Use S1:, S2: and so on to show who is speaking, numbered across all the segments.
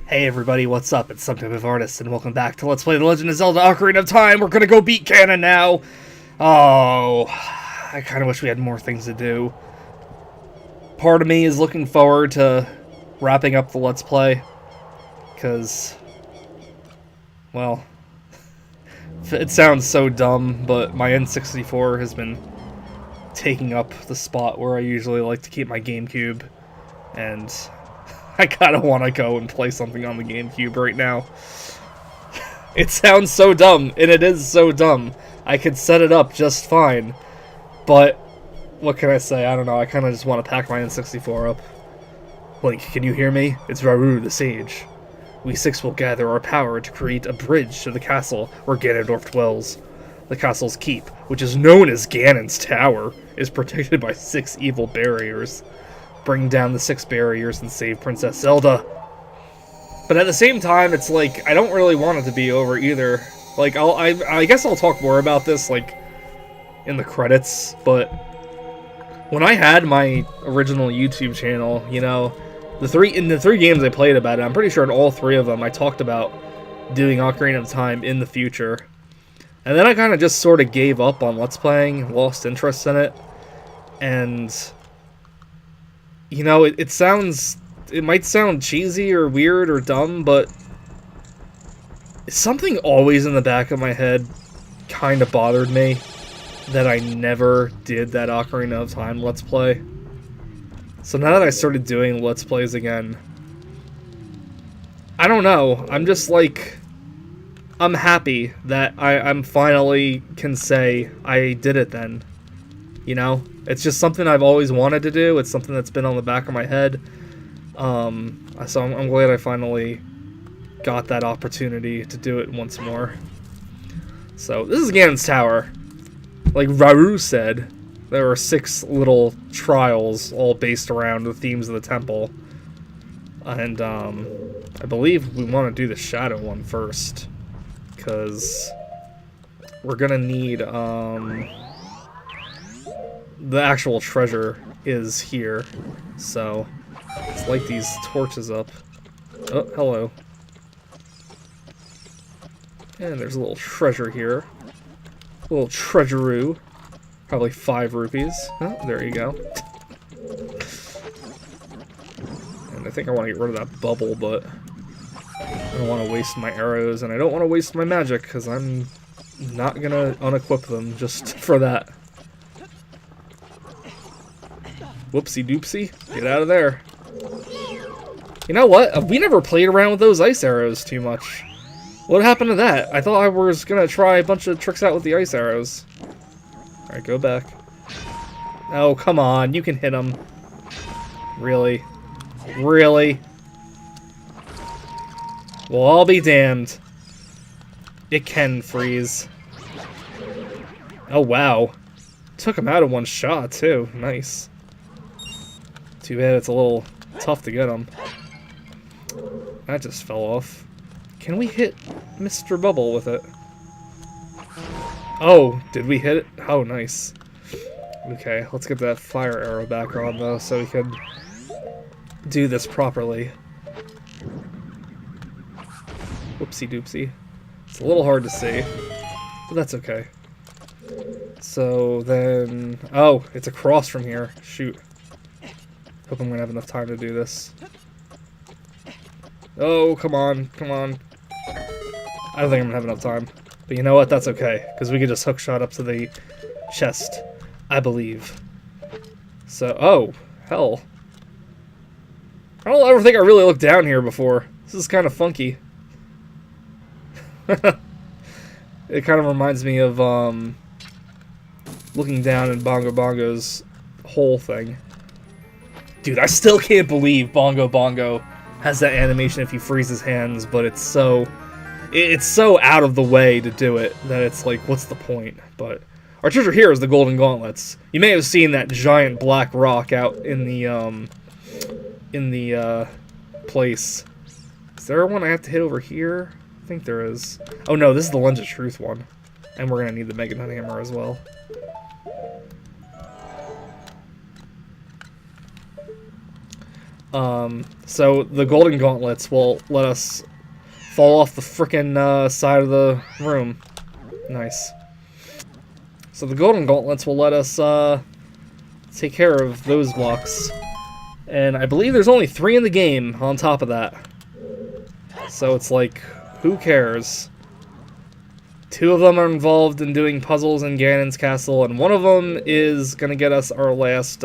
S1: Hey everybody, what's up? It's some type of artist, and welcome back to Let's Play The Legend of Zelda Ocarina of Time. We're gonna go beat Ganon now! Oh, I kinda wish we had more things to do. Part of me is looking forward to wrapping up the Let's Play, because, well, it sounds so dumb, but my N64 has been taking up the spot where I usually like to keep my GameCube, and I kinda wanna go and play something on the GameCube right now. It sounds so dumb, and it is so dumb. I could set it up just fine, but what can I say? I don't know, I kinda just want to pack my N64 up. Link, can you hear me? It's Rauru the Sage. We six will gather our power to create a bridge to the castle where Ganondorf dwells. The castle's keep, which is known as Ganon's Tower, is protected by 6 evil barriers. Bring down the 6 barriers and save Princess Zelda. But at the same time, it's like, I don't really want it to be over either. Like, I guess I'll talk more about this, like, in the credits, but when I had my original YouTube channel, you know, in the three games I played about it, I'm pretty sure in all 3 of them I talked about doing Ocarina of Time in the future. And then I kind of just sort of gave up on Let's Playing, lost interest in it, and you know, it might sound cheesy or weird or dumb, but something always in the back of my head kind of bothered me that I never did that Ocarina of Time Let's Play. So now that I started doing Let's Plays again, I don't know, I'm just like, I'm happy that I'm finally can say I did it then. You know? It's just something I've always wanted to do. It's something that's been on the back of my head. So I'm glad I finally got that opportunity to do it once more. So, this is Ganon's Tower. Like Rauru said, there are 6 little trials all based around the themes of the temple. And, I believe we want to do the shadow one first. Because we're gonna need, the actual treasure is here, so let's light these torches up. Oh, hello. And there's a little treasure here. A little treasuroo. Probably 5 rupees. Oh, there you go. And I think I want to get rid of that bubble, but I don't want to waste my arrows, and I don't want to waste my magic, because I'm not gonna unequip them just for that. Whoopsie doopsie. Get out of there. You know what? We never played around with those ice arrows too much. What happened to that? I thought I was gonna try a bunch of tricks out with the ice arrows. Alright, go back. Oh, come on. You can hit them. Really? Really? Well, I'll be damned. It can freeze. Oh, wow. Took him out in one shot, too. Nice. Too bad it's a little tough to get them. That just fell off. Can we hit Mr. Bubble with it? Oh, did we hit it? Oh, nice. Okay, let's get that fire arrow back on, though, so we can do this properly. Whoopsie doopsie. It's a little hard to see, but that's okay. So then... Oh, it's across from here. Shoot. Hope I'm gonna have enough time to do this. Oh, come on, come on. I don't think I'm gonna have enough time. But you know what? That's okay, because we can just hookshot up to the chest, I believe. So, oh, hell. I don't ever think I really looked down here before. This is kind of funky. It kind of reminds me of, looking down in Bongo Bongo's hole thing. Dude, I still can't believe Bongo Bongo has that animation if he frees his hands, but it's so out of the way to do it that it's like, what's the point? But our treasure here is the golden gauntlets. You may have seen that giant black rock out in the place. Is there one I have to hit over here? I think there is. Oh no, this is the Lens of Truth one. And we're gonna need the Mega Nut Hammer as well. So the golden gauntlets will let us fall off the frickin' side of the room. Nice. So the golden gauntlets will let us take care of those blocks. And I believe there's only 3 in the game on top of that. So it's like, who cares? 2 of them are involved in doing puzzles in Ganon's Castle, and 1 of them is going to get us our last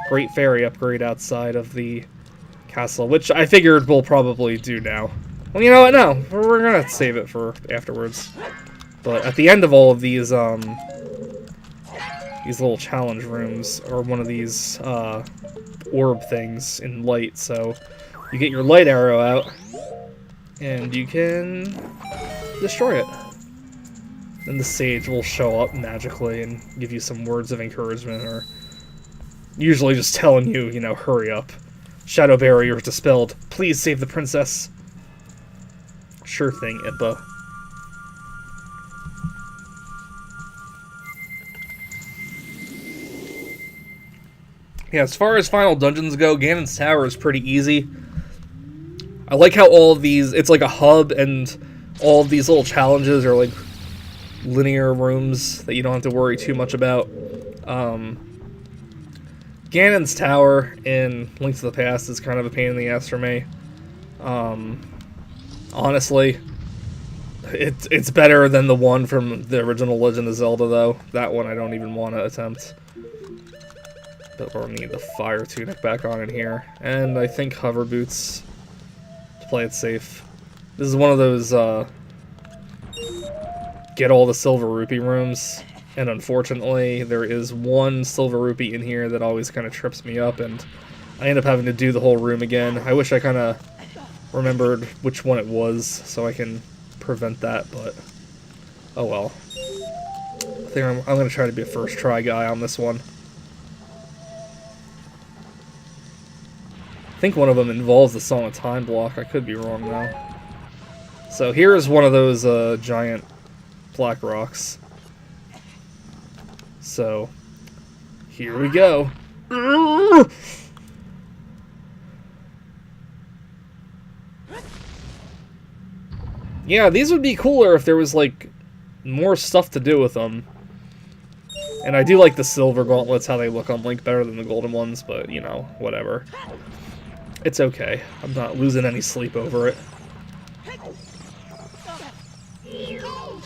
S1: Great Fairy upgrade outside of the castle, which I figured we'll probably do now. Well, you know what? No, we're going to save it for afterwards. But at the end of all of these little challenge rooms are one of these orb things in light, so you get your light arrow out, and you can destroy it. Then the sage will show up magically and give you some words of encouragement, or usually just telling you, you know, hurry up. Shadow barrier dispelled. Please save the princess. Sure thing, Impa. Yeah, as far as final dungeons go, Ganon's Tower is pretty easy. I like how all of these, it's like a hub, and all of these little challenges are like linear rooms that you don't have to worry too much about. Ganon's Tower in Link to the Past is kind of a pain in the ass for me. Honestly, it's better than the one from the original Legend of Zelda, though. That one I don't even want to attempt. But we'll need the fire tunic back on in here. And I think hover boots to play it safe. This is one of those get all the silver rupee rooms. And unfortunately, there is one silver rupee in here that always kind of trips me up, and I end up having to do the whole room again. I wish I kind of remembered which one it was so I can prevent that, but oh well. I think I'm going to try to be a first try guy on this one. I think one of them involves the Song of Time block. I could be wrong though. So here's one of those giant black rocks. So here we go. Yeah, these would be cooler if there was like more stuff to do with them. And I do like the silver gauntlets, how they look on Link, better than the golden ones, but you know, whatever. It's okay. I'm not losing any sleep over it.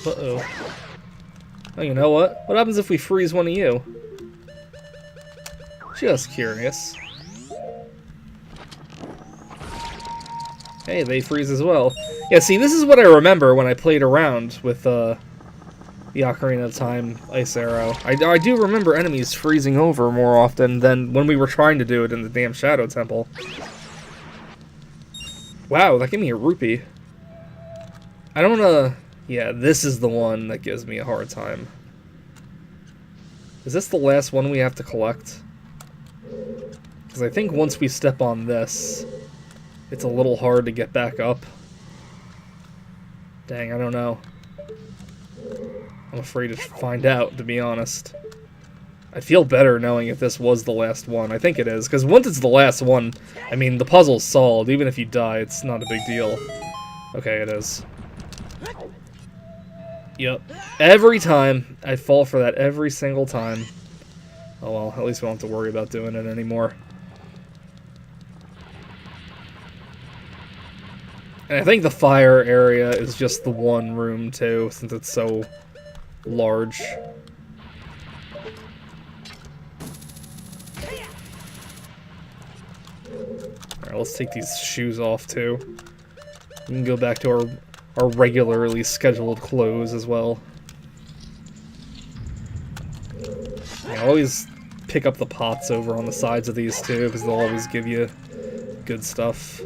S1: Uh-oh. Oh, you know what? What happens if we freeze one of you? Just curious. Hey, they freeze as well. Yeah, see, this is what I remember when I played around with the Ocarina of Time Ice Arrow. I do remember enemies freezing over more often than when we were trying to do it in the damn Shadow Temple. Wow, that gave me a rupee. I don't yeah, this is the one that gives me a hard time. Is this the last one we have to collect? Because I think once we step on this, it's a little hard to get back up. Dang, I don't know. I'm afraid to find out, to be honest. I feel better knowing if this was the last one. I think it is, because once it's the last one, I mean, the puzzle's solved. Even if you die, it's not a big deal. Okay, it is. Yep. Every time. I fall for that every single time. Oh well, at least we don't have to worry about doing it anymore. And I think the fire area is just the one room, too, since it's so large. Alright, let's take these shoes off, too. We can go back to our regularly scheduled clothes as well. I always pick up the pots over on the sides of these, too, because they'll always give you good stuff.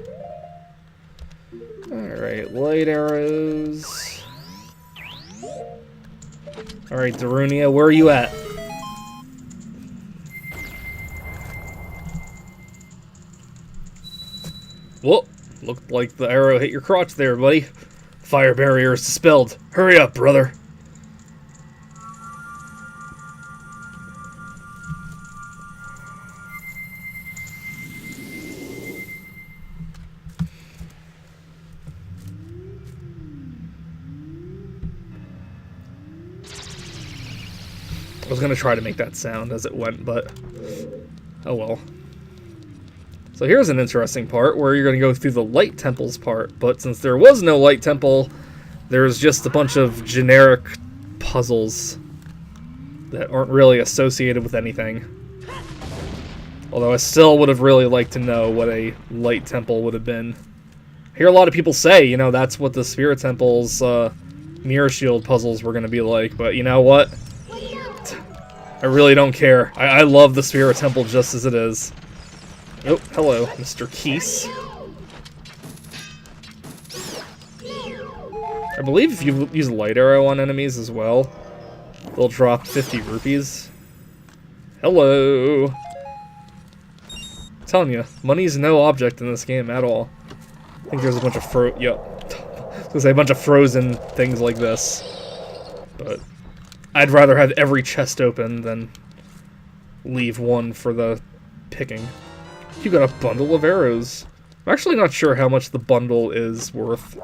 S1: Alright, light arrows. Alright, Darunia, where are you at? Whoa, looked like the arrow hit your crotch there, buddy. Fire barrier is dispelled. Hurry up, brother. was gonna try to make that sound as it went, but oh well. So here's an interesting part where you're gonna go through the light temples part, but since there was no light temple, there's just a bunch of generic puzzles that aren't really associated with anything. Although I still would have really liked to know what a light temple would have been. I hear a lot of people say, you know, that's what the Spirit Temple's mirror shield puzzles were going to be like, but you know what? I really don't care. I love the Spirit Temple just as it is. Oh, hello, Mr. Keese. I believe if you use light arrow on enemies as well, they'll drop 50 rupees. Hello. I'm telling you, money's no object in this game at all. I think there's a bunch of a bunch of frozen things like this. But I'd rather have every chest open than leave one for the picking. You got a bundle of arrows. I'm actually not sure how much the bundle is worth.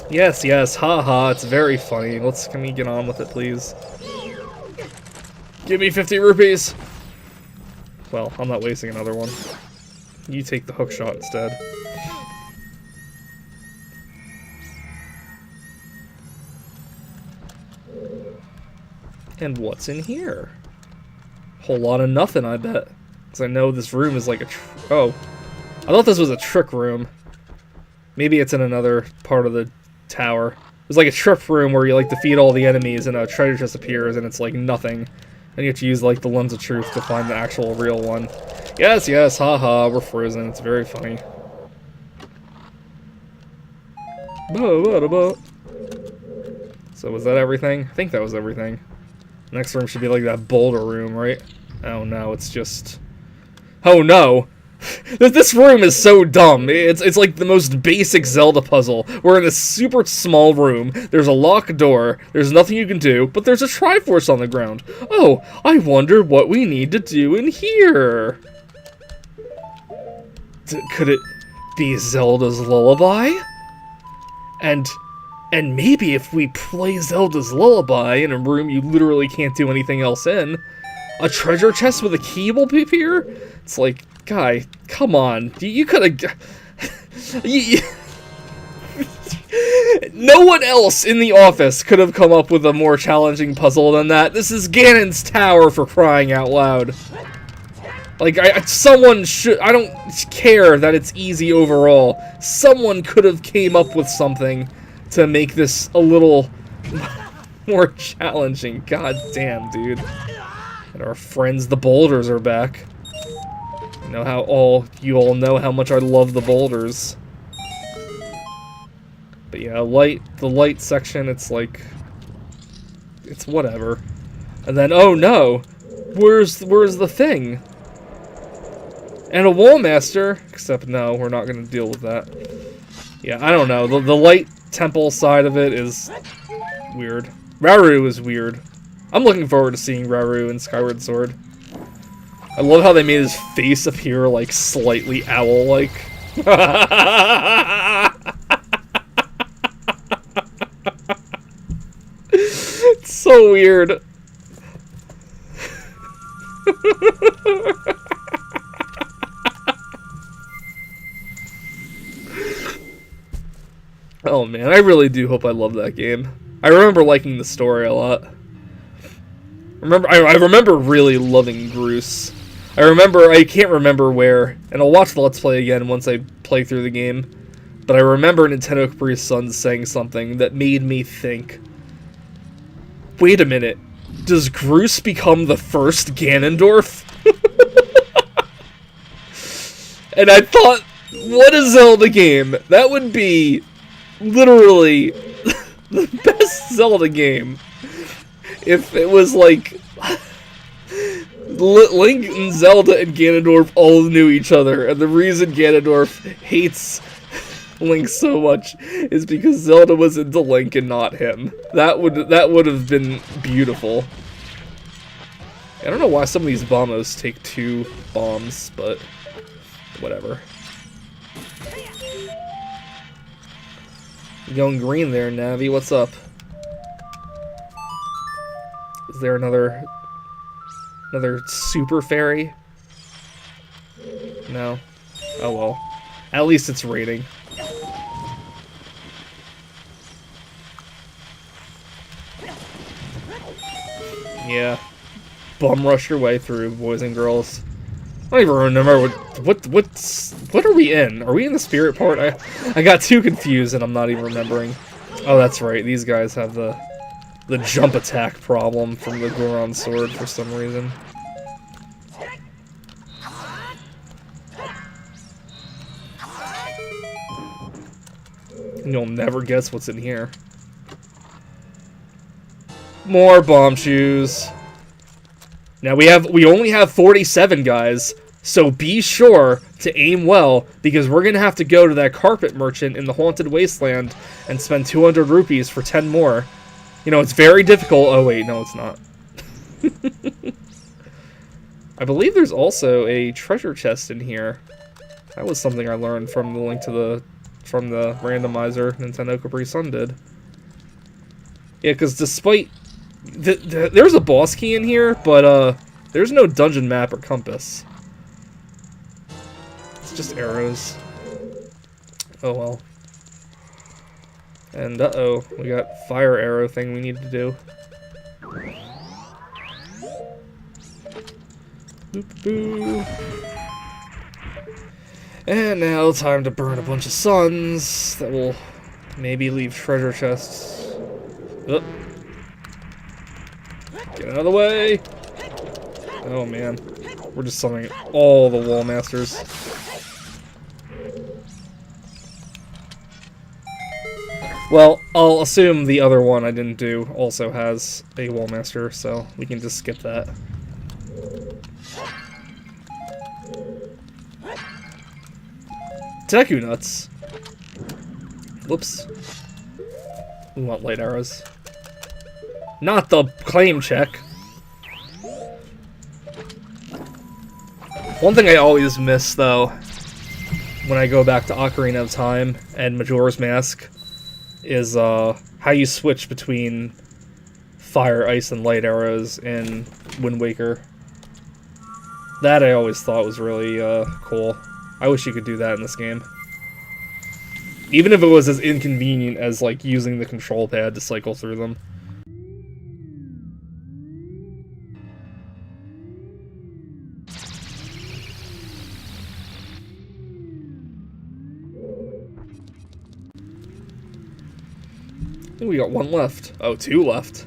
S1: Yes, yes, haha, it's very funny. Can we get on with it, please? Give me 50 rupees! Well, I'm not wasting another one. You take the hook shot instead. And what's in here? Whole lot of nothing, I bet. Because I know this room is like a oh. I thought this was a trick room. Maybe it's in another part of the tower. There's like a trick room where you like defeat all the enemies and a treasure chest appears and it's like nothing. And you have to use like the lens of truth to find the actual real one. Yes, yes, haha, we're frozen. It's very funny. So was that everything? I think that was everything. Next room should be like that boulder room, right? Oh no, it's just... Oh no! This room is so dumb. It's like the most basic Zelda puzzle. We're in a super small room, there's a locked door, there's nothing you can do, but there's a Triforce on the ground. Oh, I wonder what we need to do in here. Could it be Zelda's lullaby? And maybe if we play Zelda's lullaby in a room you literally can't do anything else in, a treasure chest with a key will appear? It's like, guy, come on. You could have... No one else in the office could have come up with a more challenging puzzle than that. This is Ganon's Tower, for crying out loud. Like, someone should... I don't care that it's easy overall. Someone could have came up with something to make this a little more challenging. God damn, dude. And our friends, the boulders, are back. You know how you all know how much I love the boulders. But yeah, the light section, it's like, it's whatever. And then, oh no, where's the thing? And a wall master, except no, we're not gonna deal with that. Yeah, I don't know. The light temple side of it is weird. Rauru is weird. I'm looking forward to seeing Rauru in Skyward Sword. I love how they made his face appear, like, slightly owl-like. It's so weird. Oh man, I really do hope I love that game. I remember liking the story a lot. I remember really loving Groose. I can't remember where, and I'll watch the Let's Play again once I play through the game, but I remember Nintendo Capri Sun saying something that made me think, wait a minute, does Groose become the first Ganondorf? And I thought, what a Zelda game. That would be literally the best Zelda game if it was like Link and Zelda and Ganondorf all knew each other, and the reason Ganondorf hates Link so much is because Zelda was into Link and not him. That would have been beautiful. I don't know why some of these bombos take 2 bombs, but whatever. You going green there, Navi? What's up? Is there another super fairy? No. Oh well. At least it's rating. Yeah. Bum rush your way through, boys and girls. I don't even remember what are we in? Are we in the spirit part? I got too confused and I'm not even remembering. Oh, that's right. These guys have the jump attack problem from the Goron sword for some reason. You'll never guess what's in here. More bomb shoes. Now we only have 47 guys, so be sure to aim well, because we're gonna have to go to that carpet merchant in the Haunted Wasteland and spend 200 rupees for 10 more. You know, it's very difficult. Oh wait, no it's not. I believe there's also a treasure chest in here. That was something I learned from the link to from the randomizer Nintendo Capri Sun did. Yeah, because despite... there's a boss key in here, but there's no dungeon map or compass. It's just arrows. Oh well. And uh-oh, we got fire arrow thing we need to do. Boop boo. And now time to burn a bunch of suns that will maybe leave treasure chests. Oh. Get out of the way! Oh man, we're just summoning all the wall masters. Well, I'll assume the other one I didn't do also has a wall master, so we can just skip that. Deku nuts. Whoops. We want light arrows. Not the claim check. One thing I always miss, though, when I go back to Ocarina of Time and Majora's Mask, is how you switch between fire, ice, and light arrows in Wind Waker. That I always thought was really cool. I wish you could do that in this game. Even if it was as inconvenient as, like, using the control pad to cycle through them. I think we got one left. Oh, two left.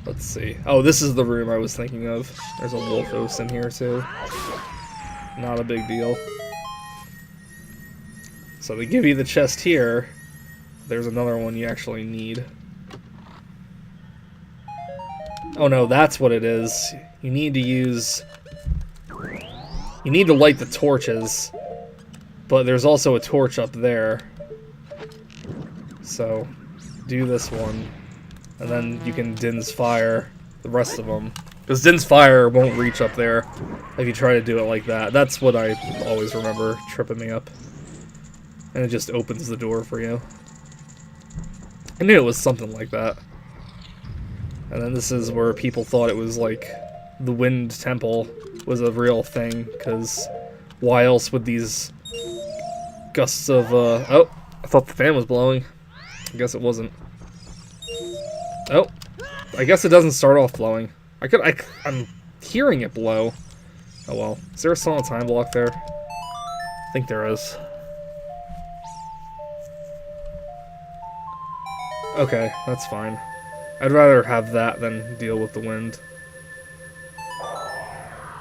S1: Let's see. Oh, this is the room I was thinking of. There's a Wolfos in here, too. Not a big deal. So they give you the chest here. There's another one you actually need. Oh no, that's what it is. You need to use... You need to light the torches. But there's also a torch up there. So, do this one. And then you can Din's Fire the rest of them. Because Din's Fire won't reach up there if you try to do it like that. That's what I always remember tripping me up. And it just opens the door for you. I knew it was something like that. And then this is where people thought it was like the Wind Temple was a real thing, because why else would these gusts of, oh, I thought the fan was blowing. I guess it wasn't. Oh, I guess it doesn't start off blowing. I'm hearing it blow. Oh well. Is there a solid time block there? I think there is. Okay, that's fine. I'd rather have that than deal with the wind.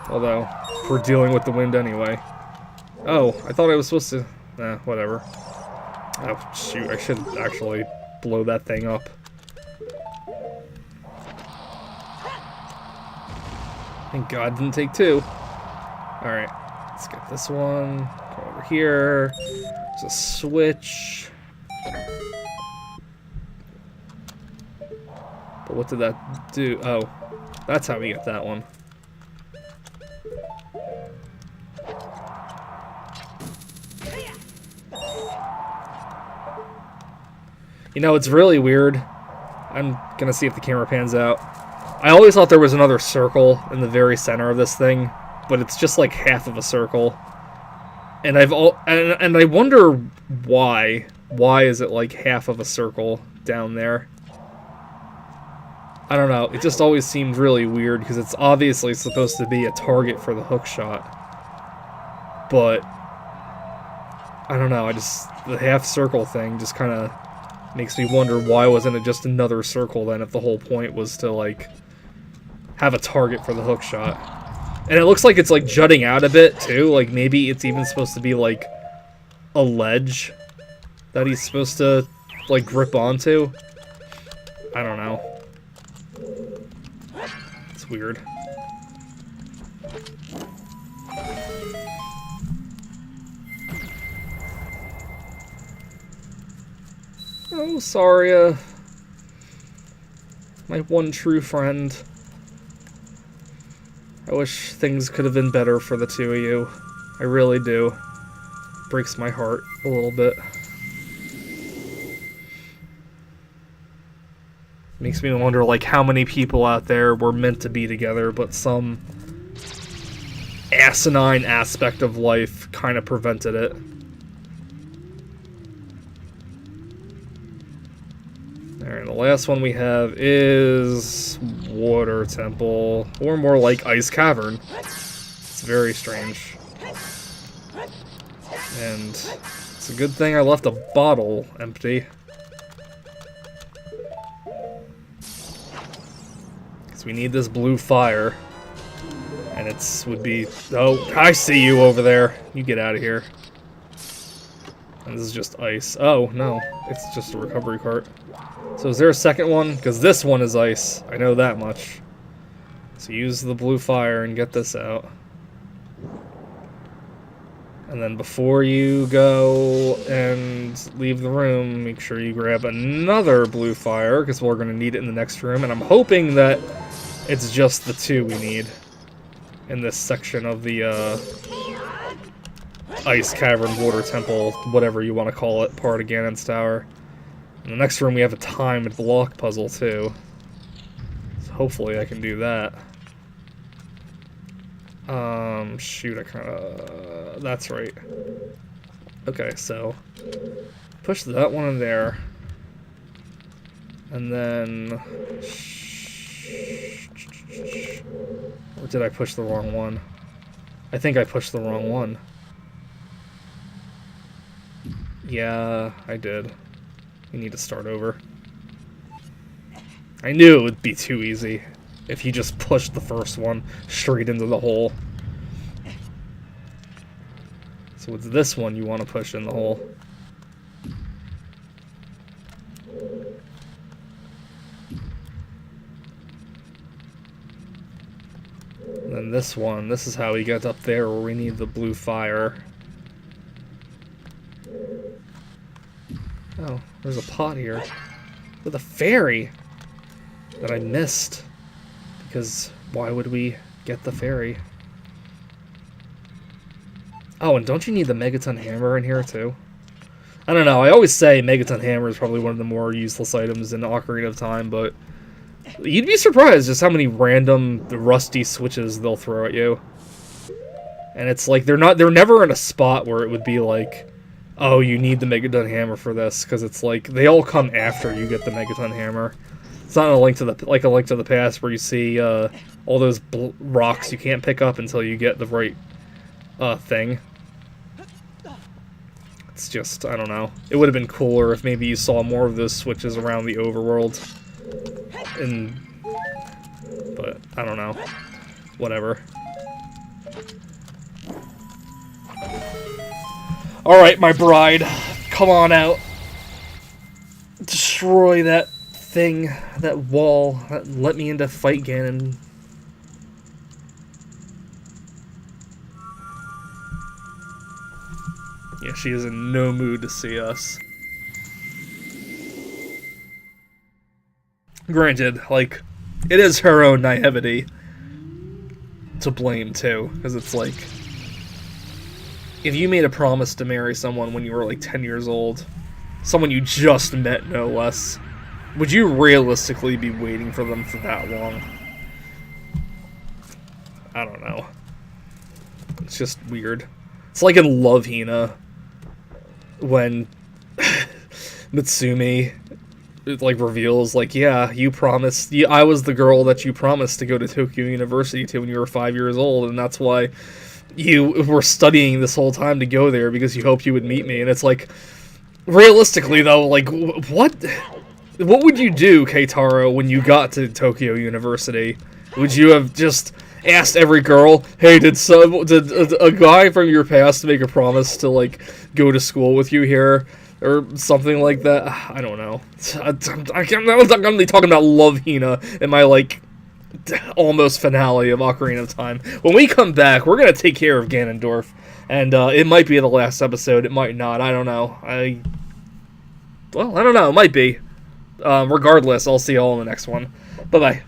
S1: Although, we're dealing with the wind anyway. Oh, I thought I was supposed to... Nah, whatever. Oh, shoot, I should actually blow that thing up. Thank God it didn't take two. Alright, let's get this one. Go over here. There's a switch. But what did that do? Oh, that's how we get that one. You know, it's really weird. I'm gonna see if the camera pans out. I always thought there was another circle in the very center of this thing, but it's just like half of a circle. And and I wonder why. Why is it like half of a circle down there? I don't know. It just always seemed really weird because it's obviously supposed to be a target for the hook shot. But I don't know. The half circle thing just kind of makes me wonder why wasn't it just another circle then if the whole point was to like have a target for the hook shot. And it looks like it's like jutting out a bit too. Like maybe it's even supposed to be like a ledge that he's supposed to like grip onto. I don't know. It's weird. Oh, Saria. My one true friend. I wish things could have been better for the two of you. I really do. Breaks my heart a little bit. Makes me wonder, like, how many people out there were meant to be together, but some asinine aspect of life kind of prevented it. Alright, the last one we have is Water Temple, or more like Ice Cavern. It's very strange. And it's a good thing I left a bottle empty. Because we need this blue fire. And would be... Oh, I see you over there. You get out of here. And this is just ice. Oh, no. It's just a recovery cart. So is there a second one? Because this one is ice. I know that much. So use the blue fire and get this out. And then before you go and leave the room, make sure you grab another blue fire, because we're going to need it in the next room. And I'm hoping that it's just the two we need in this section of the Ice Cavern, Water Temple, whatever you want to call it, part of Ganon's Tower. In the next room we have a timed block puzzle too. So hopefully I can do that. Shoot, I kinda... That's right. Okay, so... push that one in there. And then... Or did I push the wrong one? I think I pushed the wrong one. Yeah, I did. We need to start over. I knew it would be too easy if you just pushed the first one straight into the hole. So it's this one you want to push in the hole. And then this one, this is how we get up there where we need the blue fire. Oh, there's a pot here with a fairy that I missed. Because why would we get the fairy? Oh, and don't you need the Megaton Hammer in here too? I don't know, I always say Megaton Hammer is probably one of the more useless items in Ocarina of Time, but you'd be surprised just how many random rusty switches they'll throw at you. And it's like they're never in a spot where it would be like, oh, you need the Megaton Hammer for this, because it's like they all come after you get the Megaton Hammer. It's not a Link to the Past where you see all those rocks you can't pick up until you get the right thing. It's just, I don't know. It would have been cooler if maybe you saw more of those switches around the overworld. But I don't know. Whatever. Alright, my bride. Come on out. Destroy that thing, that wall that let me into fight Ganon. Yeah, she is in no mood to see us. Granted, like, it is her own naivety to blame too, because it's like, if you made a promise to marry someone when you were like 10 years old, someone you just met no less, Would you realistically be waiting for them for that long? I don't know. It's just weird. It's like in Love Hina, when Mitsumi like reveals, like, yeah, you promised, I was the girl that you promised to go to Tokyo University to when you were 5 years old, and that's why you were studying this whole time to go there, because you hoped you would meet me. And it's like, realistically though, like, what would you do, Keitaro, when you got to Tokyo University? Would you have just asked every girl, hey, did a guy from your past make a promise to, like, go to school with you here? Or something like that? I don't know. I'm gonna be talking about Love Hina in my, like, almost finale of Ocarina of Time. When we come back, we're gonna take care of Ganondorf. And, it might be the last episode, it might not, I don't know. Well, I don't know, it might be. Regardless, I'll see you all in the next one. Bye-bye.